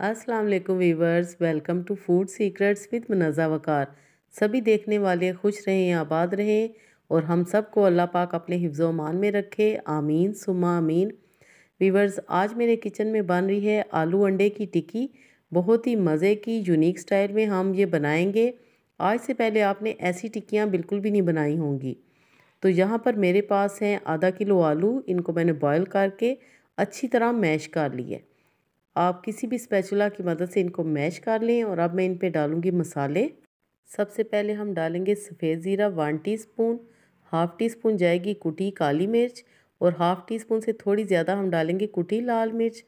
अस्सलाम वालेकुम viewers, welcome to food secrets with Munazza Waqar. सभी देखने वाले खुश रहें, आबाद रहें और हम सबको अल्लाह पाक अपने हिफ्ज़ अमान में रखे। आमीन सुम्मा आमीन। वीवर्स, आज मेरे किचन में बन रही है आलू अंडे की टिक्की। बहुत ही मज़े की यूनिक स्टाइल में हम ये बनाएंगे। आज से पहले आपने ऐसी टिक्कियाँ बिल्कुल भी नहीं बनाई होंगी। तो यहाँ पर मेरे पास हैं आधा किलो आलू। इनको मैंने बॉयल करके अच्छी तरह मैश कर लिया। आप किसी भी स्पैचुला की मदद से इनको मैश कर लें। और अब मैं इन पे डालूंगी मसाले। सबसे पहले हम डालेंगे सफ़ेद ज़ीरा 1 टीस्पून, हाफ़ टी स्पून जाएगी कुटी काली मिर्च और हाफ़ टी स्पून से थोड़ी ज़्यादा हम डालेंगे कुटी लाल मिर्च।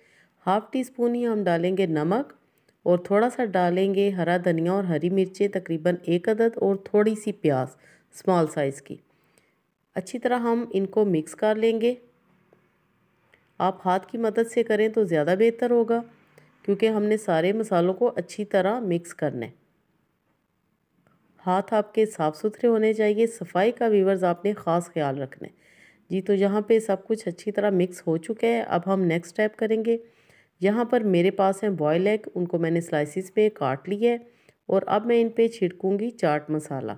हाफ़ टी स्पून ही हम डालेंगे नमक और थोड़ा सा डालेंगे हरा धनिया और हरी मिर्चें तकरीबन 1 अदद और थोड़ी सी प्याज स्मॉल साइज़ की। अच्छी तरह हम इनको मिक्स कर लेंगे। आप हाथ की मदद से करें तो ज़्यादा बेहतर होगा क्योंकि हमने सारे मसालों को अच्छी तरह मिक्स करना है। हाथ आपके साफ़ सुथरे होने चाहिए। सफाई का वीवर्स आपने ख़ास ख्याल रखना है जी। तो यहाँ पे सब कुछ अच्छी तरह मिक्स हो चुका है। अब हम नेक्स्ट स्टेप करेंगे। यहाँ पर मेरे पास हैं बॉयल एग, उनको मैंने स्लाइसिस पे काट लिया है और अब मैं इन पे छिड़कूँगी चाट मसाला।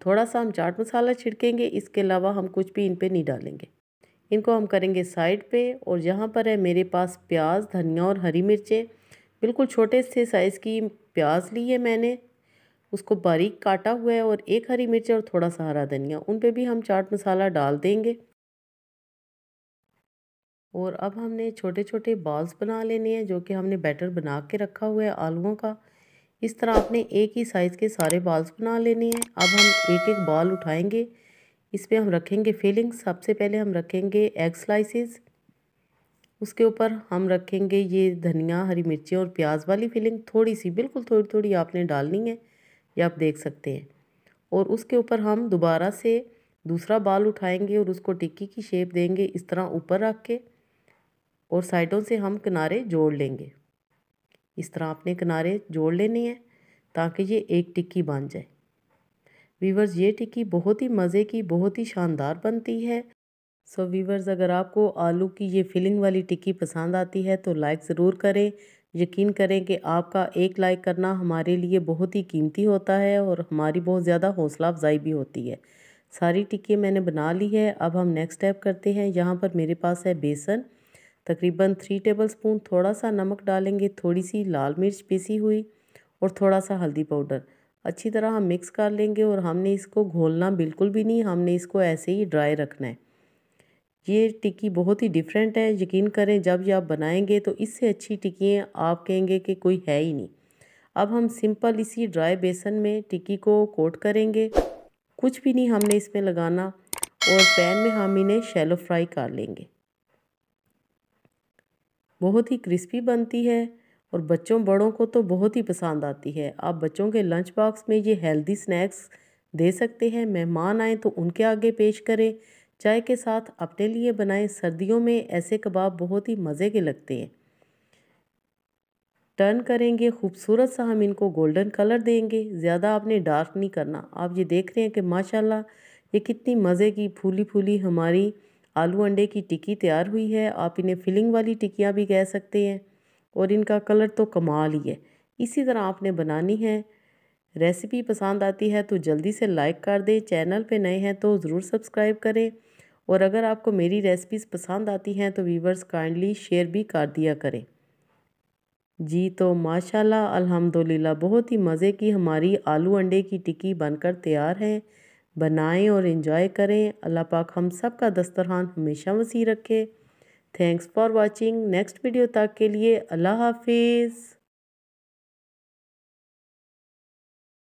थोड़ा सा हम चाट मसाला छिड़केंगे, इसके अलावा हम कुछ भी इन पे नहीं डालेंगे। इनको हम करेंगे साइड पे। और यहाँ पर है मेरे पास प्याज, धनिया और हरी मिर्चें। बिल्कुल छोटे से साइज़ की प्याज ली है मैंने, उसको बारीक काटा हुआ है और एक हरी मिर्च और थोड़ा सा हरा धनिया। उन पे भी हम चाट मसाला डाल देंगे। और अब हमने छोटे छोटे बॉल्स बना लेने हैं जो कि हमने बैटर बना के रखा हुआ है आलूओं का। इस तरह आपने एक ही साइज़ के सारे बॉल्स बना लेने हैं। अब हम एक एक बॉल उठाएंगे, इस पर हम रखेंगे फिलिंग। सबसे पहले हम रखेंगे एग स्लाइसिस, उसके ऊपर हम रखेंगे ये धनिया, हरी मिर्ची और प्याज वाली फिलिंग। थोड़ी सी, बिल्कुल थोड़ी थोड़ी आपने डालनी है, ये आप देख सकते हैं। और उसके ऊपर हम दोबारा से दूसरा बाल उठाएंगे और उसको टिक्की की शेप देंगे इस तरह ऊपर रख के। और साइडों से हम किनारे जोड़ लेंगे। इस तरह आपने किनारे जोड़ लेने हैं ताकि ये एक टिक्की बन जाए। वीवर्स, ये टिक्की बहुत ही मज़े की, बहुत ही शानदार बनती है। सो वीवर्स, अगर आपको आलू की ये फिलिंग वाली टिक्की पसंद आती है तो लाइक ज़रूर करें। यकीन करें कि आपका एक लाइक करना हमारे लिए बहुत ही कीमती होता है और हमारी बहुत ज़्यादा हौसला अफजाई भी होती है। सारी टिक्की मैंने बना ली है। अब हम नेक्स्ट स्टेप करते हैं। यहाँ पर मेरे पास है बेसन, तकरीबन 3 टेबलस्पून। थोड़ा सा नमक डालेंगे, थोड़ी सी लाल मिर्च पीसी हुई और थोड़ा सा हल्दी पाउडर। अच्छी तरह हम मिक्स कर लेंगे और हमने इसको घोलना बिल्कुल भी नहीं, हमने इसको ऐसे ही ड्राई रखना है। ये टिक्की बहुत ही डिफरेंट है। यकीन करें जब ये आप बनाएंगे तो इससे अच्छी टिक्कियाँ आप कहेंगे कि कोई है ही नहीं। अब हम सिंपल इसी ड्राई बेसन में टिक्की को कोट करेंगे। कुछ भी नहीं हमने इसमें लगाना और पैन में हम इन्हें शैलो फ्राई कर लेंगे। बहुत ही क्रिस्पी बनती है और बच्चों बड़ों को तो बहुत ही पसंद आती है। आप बच्चों के लंच बॉक्स में ये हेल्दी स्नैक्स दे सकते हैं। मेहमान आए तो उनके आगे पेश करें, चाय के साथ अपने लिए बनाएं। सर्दियों में ऐसे कबाब बहुत ही मज़े के लगते हैं। टर्न करेंगे, खूबसूरत सा हम इनको गोल्डन कलर देंगे। ज़्यादा आपने डार्क नहीं करना। आप ये देख रहे हैं कि माशाल्लाह ये कितनी मज़े की फूली फूली हमारी आलू अंडे की टिक्की तैयार हुई है। आप इन्हें फिलिंग वाली टिक्कियाँ भी कह सकते हैं और इनका कलर तो कमाल ही है। इसी तरह आपने बनानी है। रेसिपी पसंद आती है तो जल्दी से लाइक कर दें। चैनल पे नए हैं तो ज़रूर सब्सक्राइब करें। और अगर आपको मेरी रेसिपीज़ पसंद आती हैं तो व्यूवर्स काइंडली शेयर भी कर दिया करें जी। तो माशाल्लाह अल्हम्दुलिल्लाह बहुत ही मज़े की हमारी आलू अंडे की टिक्की बनकर तैयार है। बनाएं और एंजॉय करें। अल्लाह पाक हम सब का दस्तरखान हमेशा वसी रखे। Thanks for watching. Next video तक के लिए अल्लाह हाफिज़।